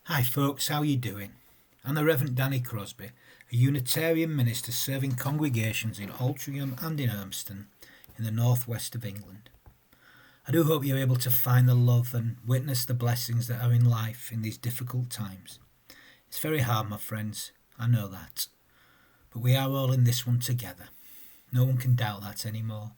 Hi folks, how you doing? I'm the Reverend Danny Crosby, a Unitarian minister serving congregations in Altrincham and in Urmston in the northwest of England. I do hope you're able to find the love and witness the blessings that are in life in these difficult times. It's very hard, my friends, I know that. But we are all in this one together. No one can doubt that anymore.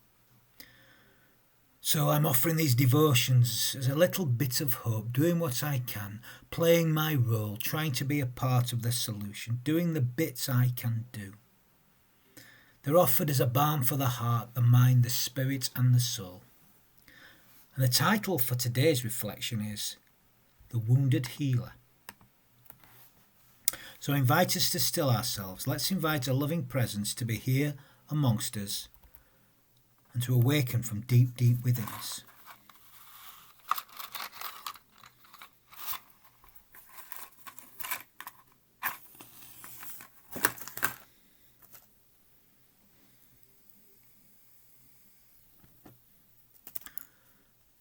So I'm offering these devotions as a little bit of hope, doing what I can, playing my role, trying to be a part of the solution, doing the bits I can do. They're offered as a balm for the heart, the mind, the spirit and the soul. And the title for today's reflection is The Wounded Healer. So I invite us to still ourselves. Let's invite a loving presence to be here amongst us and to awaken from deep, deep within us.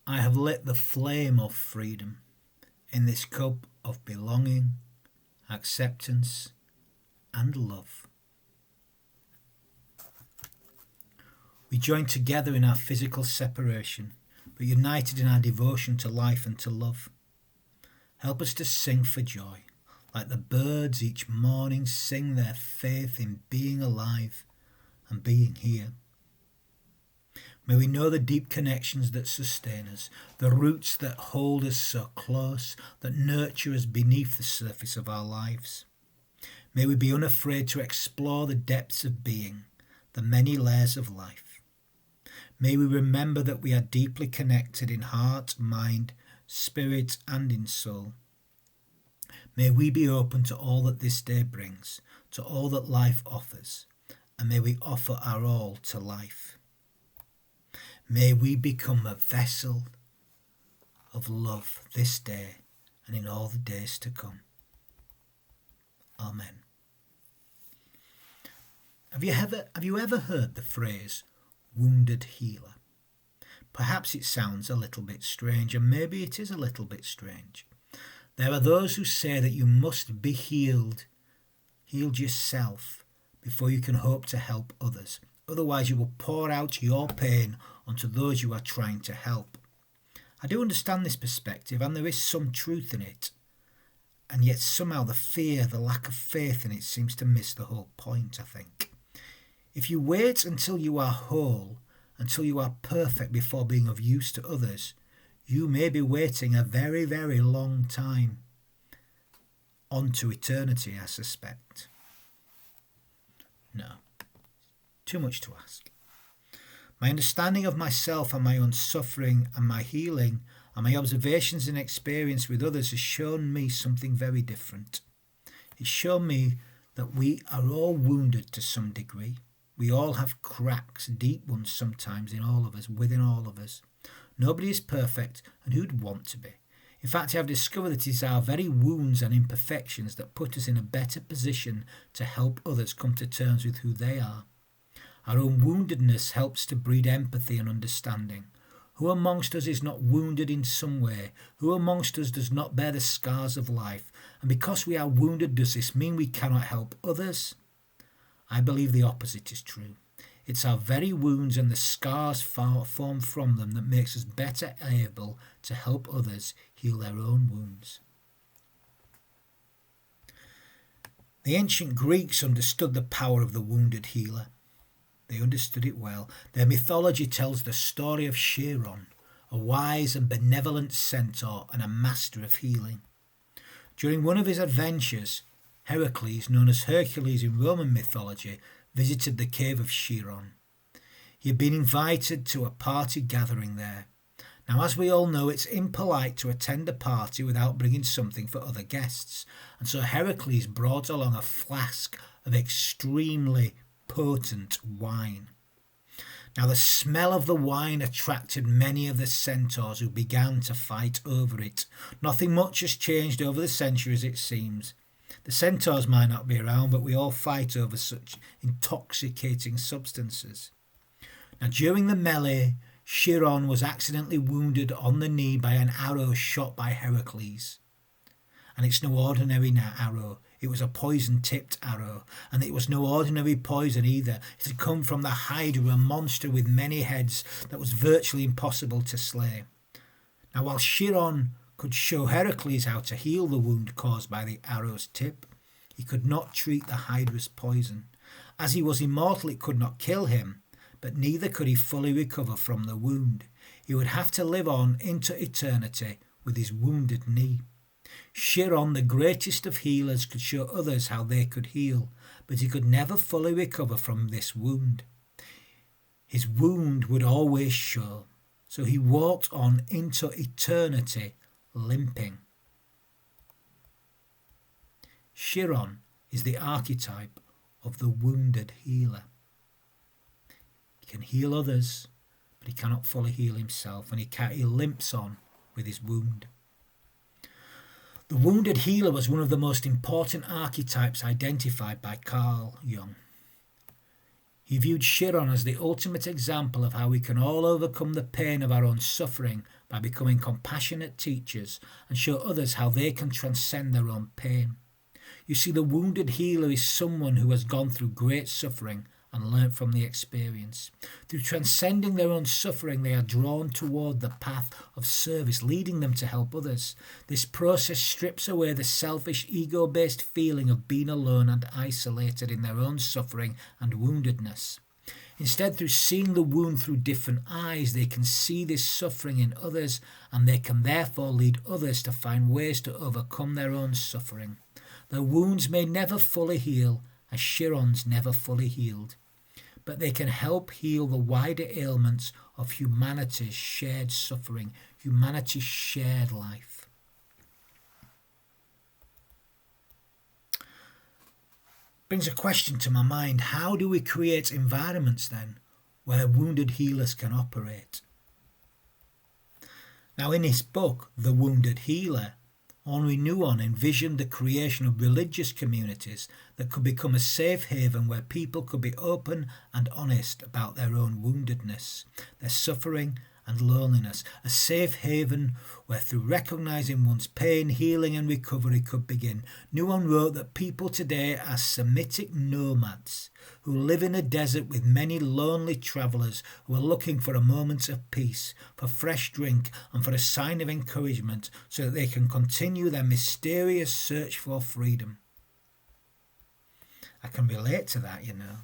I have lit the flame of freedom in this cup of belonging, acceptance, and love. We join together in our physical separation, but united in our devotion to life and to love. Help us to sing for joy, like the birds each morning sing their faith in being alive and being here. May we know the deep connections that sustain us, the roots that hold us so close, that nurture us beneath the surface of our lives. May we be unafraid to explore the depths of being, the many layers of life. May we remember that we are deeply connected in heart, mind, spirit, and in soul. May we be open to all that this day brings, to all that life offers, and may we offer our all to life. May we become a vessel of love this day and in all the days to come. Amen. Have you ever heard the phrase wounded healer? Perhaps it sounds a little bit strange, and maybe it is a little bit strange. There are those who say that you must be healed yourself before you can hope to help others. Otherwise you will pour out your pain onto those you are trying to help. I do understand this perspective, and there is some truth in it. And yet somehow the fear, the lack of faith in it seems to miss the whole point, I think. If you wait until you are whole, until you are perfect before being of use to others, you may be waiting a very, very long time. On to eternity, I suspect. No. Too much to ask. My understanding of myself and my own suffering and my healing and my observations and experience with others has shown me something very different. It's shown me that we are all wounded to some degree. We all have cracks, deep ones sometimes in all of us, within all of us. Nobody is perfect, and who'd want to be? In fact, I've discovered that it is our very wounds and imperfections that put us in a better position to help others come to terms with who they are. Our own woundedness helps to breed empathy and understanding. Who amongst us is not wounded in some way? Who amongst us does not bear the scars of life? And because we are wounded, does this mean we cannot help others? I believe the opposite is true. It's our very wounds and the scars formed from them that makes us better able to help others heal their own wounds. The ancient Greeks understood the power of the wounded healer. They understood it well. Their mythology tells the story of Chiron, a wise and benevolent centaur and a master of healing. During one of his adventures, Heracles, known as Hercules in Roman mythology, visited the cave of Chiron. He had been invited to a party gathering there. Now, as we all know, it's impolite to attend a party without bringing something for other guests, and so Heracles brought along a flask of extremely potent wine. Now the smell of the wine attracted many of the centaurs who began to fight over it. Nothing much has changed over the centuries, it seems. The centaurs might not be around, but we all fight over such intoxicating substances. Now during the melee, Chiron was accidentally wounded on the knee by an arrow shot by Heracles. And it's no ordinary arrow. It was a poison-tipped arrow, and it was no ordinary poison either. It had come from the Hydra, a monster with many heads that was virtually impossible to slay. Now, while Chiron could show Heracles how to heal the wound caused by the arrow's tip, he could not treat the Hydra's poison. As he was immortal, it could not kill him, but neither could he fully recover from the wound. He would have to live on into eternity with his wounded knee. Chiron, the greatest of healers, could show others how they could heal, but he could never fully recover from this wound. His wound would always show, so he walked on into eternity limping. Chiron is the archetype of the wounded healer. He can heal others, but he cannot fully heal himself, and he limps on with his wound. The wounded healer was one of the most important archetypes identified by Carl Jung. He viewed Chiron as the ultimate example of how we can all overcome the pain of our own suffering by becoming compassionate teachers and show others how they can transcend their own pain. You see, the wounded healer is someone who has gone through great suffering and learnt from the experience. Through transcending their own suffering, they are drawn toward the path of service, leading them to help others. This process strips away the selfish, ego-based feeling of being alone and isolated in their own suffering and woundedness. Instead, through seeing the wound through different eyes, they can see this suffering in others, and they can therefore lead others to find ways to overcome their own suffering. Their wounds may never fully heal, as Chiron's never fully healed, but they can help heal the wider ailments of humanity's shared suffering, humanity's shared life. Brings a question to my mind: how do we create environments then where wounded healers can operate? Now, in his book, The Wounded Healer, Henri Nouwen envisioned the creation of religious communities that could become a safe haven where people could be open and honest about their own woundedness, their suffering and loneliness. A safe haven where, through recognizing one's pain, healing and recovery could begin. Nouwen wrote that people today are Semitic nomads who live in a desert with many lonely travellers who are looking for a moment of peace, for fresh drink and for a sign of encouragement so that they can continue their mysterious search for freedom. I can relate to that, you know.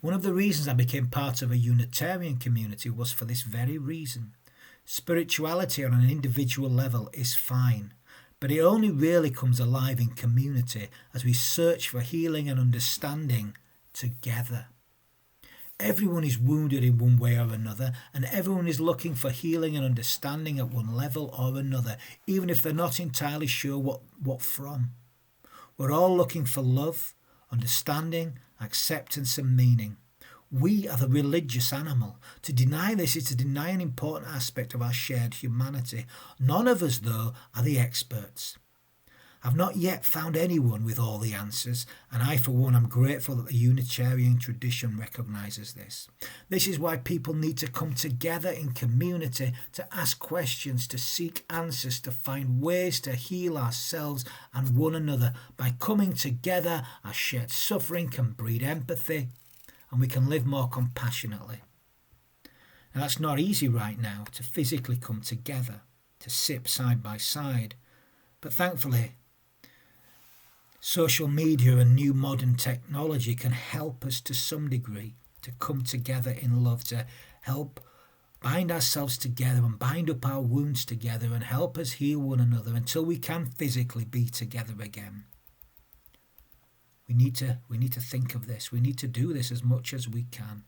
One of the reasons I became part of a Unitarian community was for this very reason. Spirituality on an individual level is fine, but it only really comes alive in community as we search for healing and understanding together. Everyone is wounded in one way or another, and everyone is looking for healing and understanding at one level or another, even if they're not entirely sure what from. We're all looking for love, understanding, acceptance and meaning. We are the religious animal. To deny this is to deny an important aspect of our shared humanity. None of us, though, are the experts. I've not yet found anyone with all the answers, and I, for one, am grateful that the Unitarian tradition recognises this. This is why people need to come together in community to ask questions, to seek answers, to find ways to heal ourselves and one another. By coming together, our shared suffering can breed empathy, and we can live more compassionately. Now, that's not easy right now, to physically come together, to sit side by side, but thankfully, social media and new modern technology can help us to some degree to come together in love, to help bind ourselves together and bind up our wounds together and help us heal one another until we can physically be together again. We need to think of this. We need to do this as much as we can.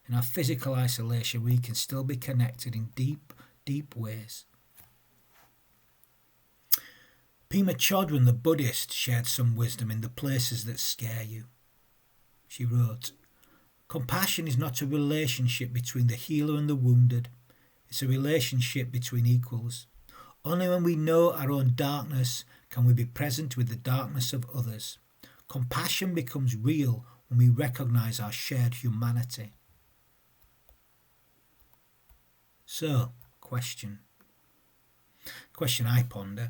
In our physical isolation, we can still be connected in deep, deep ways. Pema Chodron, the Buddhist, shared some wisdom in The Places That Scare You. She wrote, "Compassion is not a relationship between the healer and the wounded. It's a relationship between equals. Only when we know our own darkness can we be present with the darkness of others. Compassion becomes real when we recognise our shared humanity." So, question I ponder.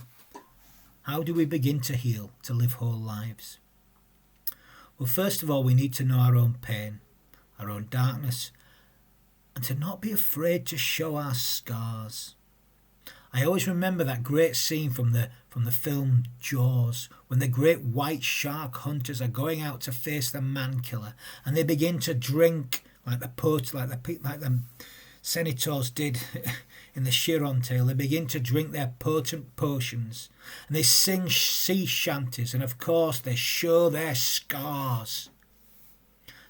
How do we begin to heal, to live whole lives? Well, first of all, we need to know our own pain, our own darkness, and to not be afraid to show our scars. I always remember that great scene from the film Jaws, when the great white shark hunters are going out to face the man killer, and they begin to drink like the senators did in the Chiron tale. They begin to drink their potent potions, and they sing sea shanties, and of course they show their scars.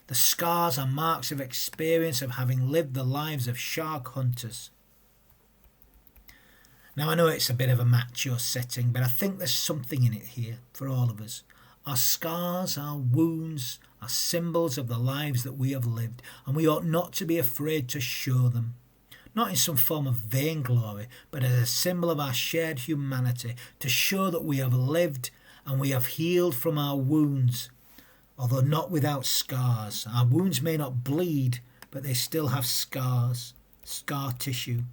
The scars are marks of experience of having lived the lives of shark hunters. Now, I know it's a bit of a macho setting, but I think there's something in it here for all of us. Our scars, our wounds, are symbols of the lives that we have lived, and we ought not to be afraid to show them. Not in some form of vainglory, but as a symbol of our shared humanity, to show that we have lived and we have healed from our wounds, although not without scars. Our wounds may not bleed, but they still have scars, scar tissue.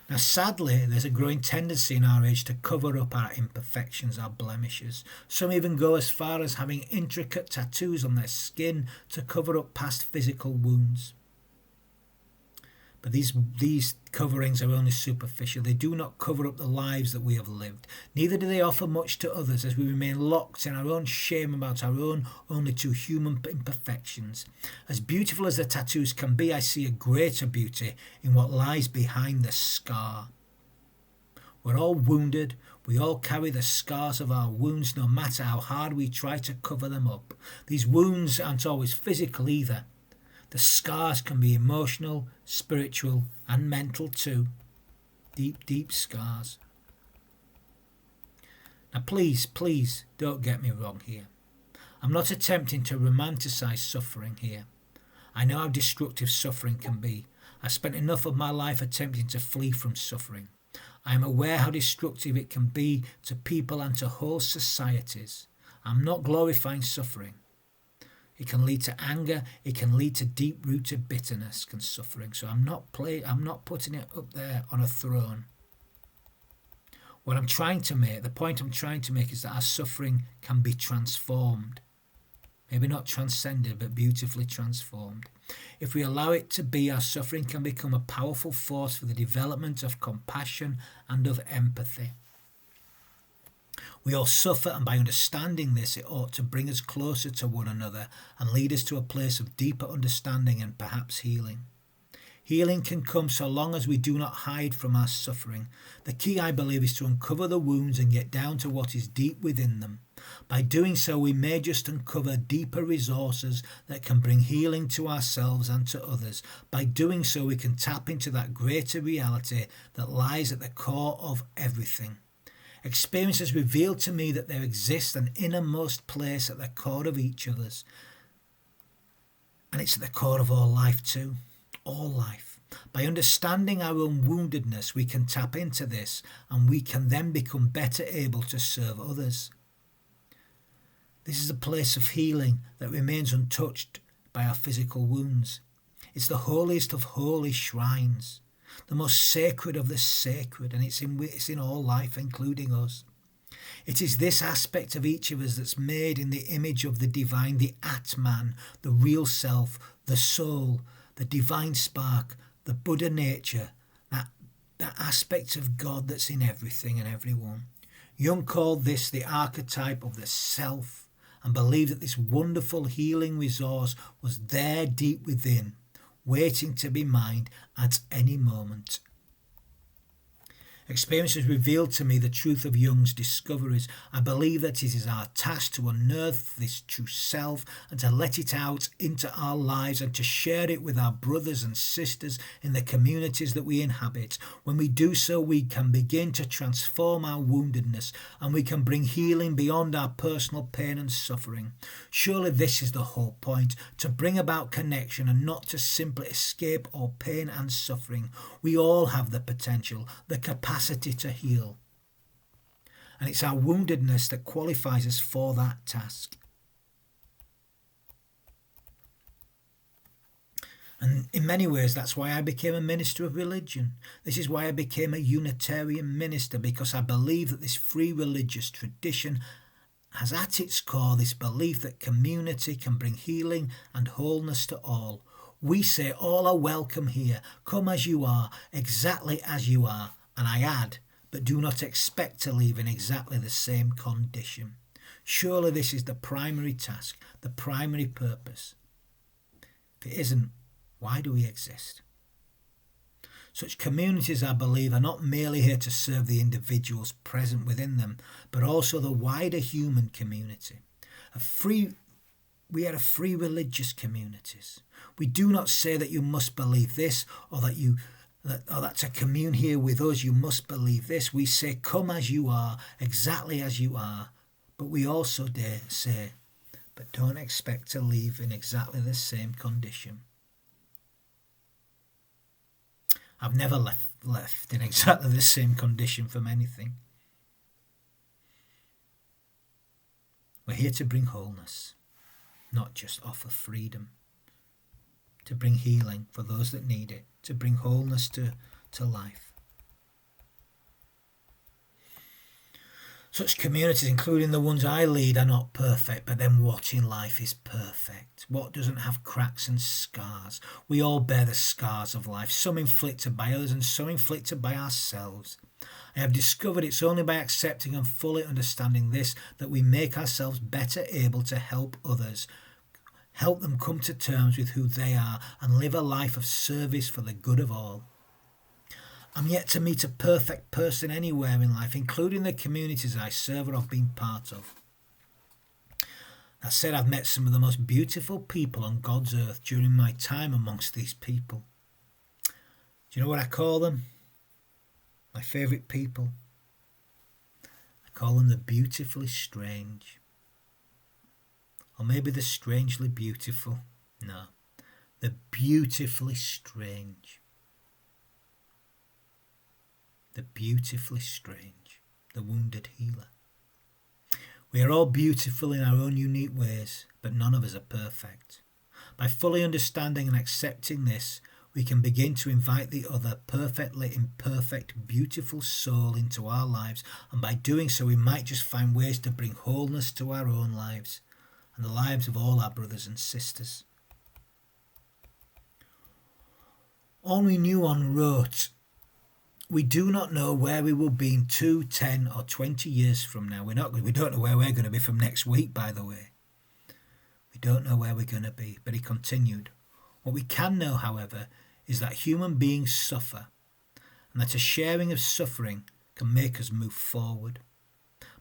Now, sadly, there's a growing tendency in our age to cover up our imperfections, our blemishes. Some even go as far as having intricate tattoos on their skin to cover up past physical wounds. But these coverings are only superficial. They do not cover up the lives that we have lived. Neither do they offer much to others, as we remain locked in our own shame about our own only too human imperfections. As beautiful as the tattoos can be, I see a greater beauty in what lies behind the scar. We're all wounded. We all carry the scars of our wounds, no matter how hard we try to cover them up. These wounds aren't always physical either. The scars can be emotional, spiritual, and mental too. Deep, deep scars. Now please don't get me wrong here. I'm not attempting to romanticize suffering here. I know how destructive suffering can be. I've spent enough of my life attempting to flee from suffering. I am aware how destructive it can be to people and to whole societies. I'm not glorifying suffering. It can lead to anger. It can lead to deep-rooted bitterness and suffering. So I'm not putting it up there on a throne. The point I'm trying to make is that our suffering can be transformed. Maybe not transcended, but beautifully transformed. If we allow it to be, our suffering can become a powerful force for the development of compassion and of empathy. We all suffer, and by understanding this, it ought to bring us closer to one another and lead us to a place of deeper understanding and perhaps healing. Healing can come so long as we do not hide from our suffering. The key, I believe, is to uncover the wounds and get down to what is deep within them. By doing so, we may just uncover deeper resources that can bring healing to ourselves and to others. By doing so, we can tap into that greater reality that lies at the core of everything. Experience has revealed to me that there exists an innermost place at the core of each of us. And it's at the core of all life too. All life. By understanding our own woundedness, we can tap into this, and we can then become better able to serve others. This is a place of healing that remains untouched by our physical wounds. It's the holiest of holy shrines, the most sacred of the sacred, and it's in all life, including us. It is this aspect of each of us that's made in the image of the divine, the Atman, the real self, the soul, the divine spark, the Buddha nature, that aspect of God that's in everything and everyone. Jung called this the archetype of the self, and believed that this wonderful healing resource was there deep within, waiting to be mined at any moment. Experience has revealed to me the truth of Jung's discoveries. I believe that it is our task to unearth this true self and to let it out into our lives and to share it with our brothers and sisters in the communities that we inhabit. When we do so, we can begin to transform our woundedness, and we can bring healing beyond our personal pain and suffering. Surely this is the whole point, to bring about connection and not to simply escape all pain and suffering. We all have the potential, the capacity to heal. And it's our woundedness that qualifies us for that task. And in many ways, that's why I became a minister of religion. This is why I became a Unitarian minister, because I believe that this free religious tradition has at its core this belief that community can bring healing and wholeness to all. We say all are welcome here. Come as you are, exactly as you are. And I add, but do not expect to leave in exactly the same condition. Surely this is the primary task, the primary purpose. If it isn't, why do we exist? Such communities, I believe, are not merely here to serve the individuals present within them, but also the wider human community. We are a free religious communities. We do not say that you must believe this, or that to commune here with us you must believe this. We say, come as you are, exactly as you are. But we also dare say, but don't expect to leave in exactly the same condition. I've never left in exactly the same condition from anything. We're here to bring wholeness, not just offer freedom. To bring healing for those that need it, to bring wholeness to life. Such communities, including the ones I lead, are not perfect, but then what in life is perfect? What doesn't have cracks and scars? We all bear the scars of life, some inflicted by others and some inflicted by ourselves. I have discovered it's only by accepting and fully understanding this that we make ourselves better able to help others, help them come to terms with who they are and live a life of service for the good of all. I'm yet to meet a perfect person anywhere in life, including the communities I serve or have been part of. That said, I've met some of the most beautiful people on God's earth during my time amongst these people. Do you know what I call them? My favourite people. I call them the beautifully strange. Or maybe the strangely beautiful. No, the beautifully strange. The beautifully strange, the wounded healer. We are all beautiful in our own unique ways, but none of us are perfect. By fully understanding and accepting this, we can begin to invite the other perfectly imperfect, beautiful soul into our lives, and by doing so we might just find ways to bring wholeness to our own lives and the lives of all our brothers and sisters. Henri Nouwen wrote, "We do not know where we will be in 2, 10 or 20 years from now." We don't know where we're going to be from next week, by the way. We don't know where we're going to be. But he continued, "What we can know, however, is that human beings suffer, and that a sharing of suffering can make us move forward.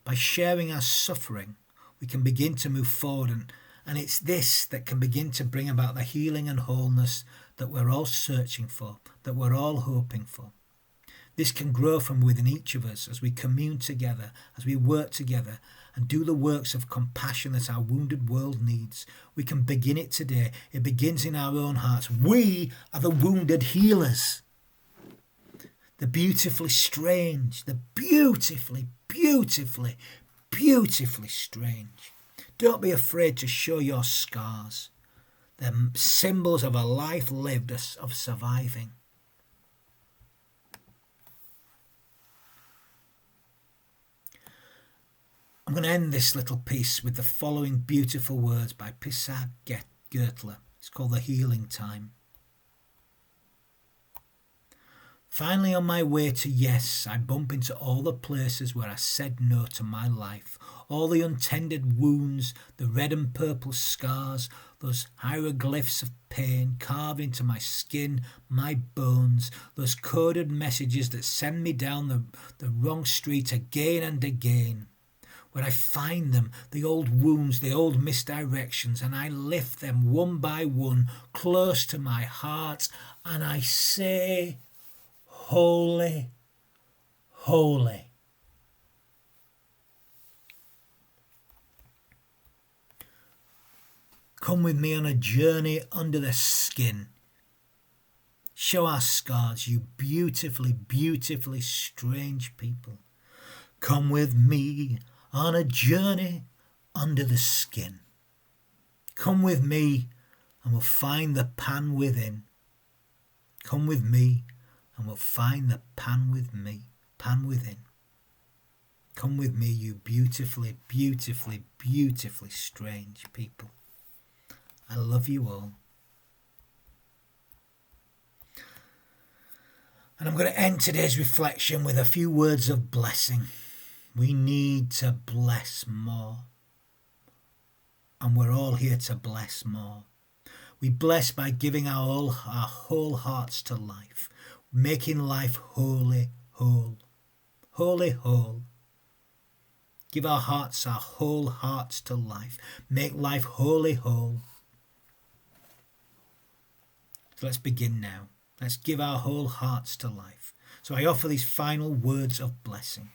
By sharing our suffering, we can begin to move forward, and it's this that can begin to bring about the healing and wholeness that we're all searching for, that we're all hoping for. This can grow from within each of us as we commune together, as we work together and do the works of compassion that our wounded world needs. We can begin it today. It begins in our own hearts. We are the wounded healers. The beautifully strange, the beautifully, beautifully, beautifully strange. Don't be afraid to show your scars. They're symbols of a life lived, of surviving. I'm going to end this little piece with the following beautiful words by Pisag Gertler. It's called The Healing Time. Finally, on my way to yes, I bump into all the places where I said no to my life, all the untended wounds, the red and purple scars, those hieroglyphs of pain carved into my skin, my bones, those coded messages that send me down the wrong street again and again. Where I find them, the old wounds, the old misdirections, and I lift them one by one close to my heart, and I say, holy, holy. Come with me on a journey under the skin. Show our scars, you beautifully, beautifully strange people. Come with me on a journey under the skin. Come with me and we'll find the pan within Come with me and we'll find the pan with me, pan within. Come with me, you beautifully, beautifully, beautifully strange people. I love you all. And I'm going to end today's reflection with a few words of blessing. We need to bless more. And we're all here to bless more. We bless by giving our whole hearts to life, making life holy, whole. Holy, whole. Give our whole hearts to life. Make life holy, whole. So let's begin now. Let's give our whole hearts to life. So I offer these final words of blessing.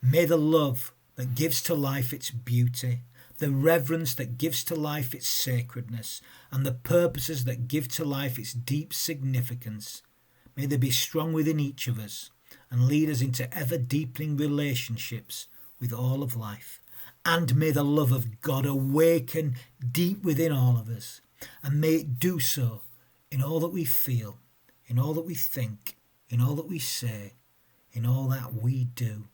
May the love that gives to life its beauty, the reverence that gives to life its sacredness, and the purposes that give to life its deep significance, may they be strong within each of us and lead us into ever-deepening relationships with all of life. And may the love of God awaken deep within all of us, and may it do so in all that we feel, in all that we think, in all that we say, in all that we do.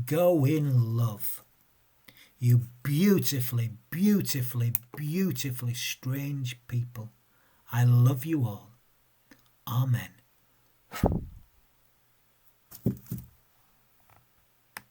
Go in love. You beautifully, beautifully, beautifully strange people. I love you all. Amen.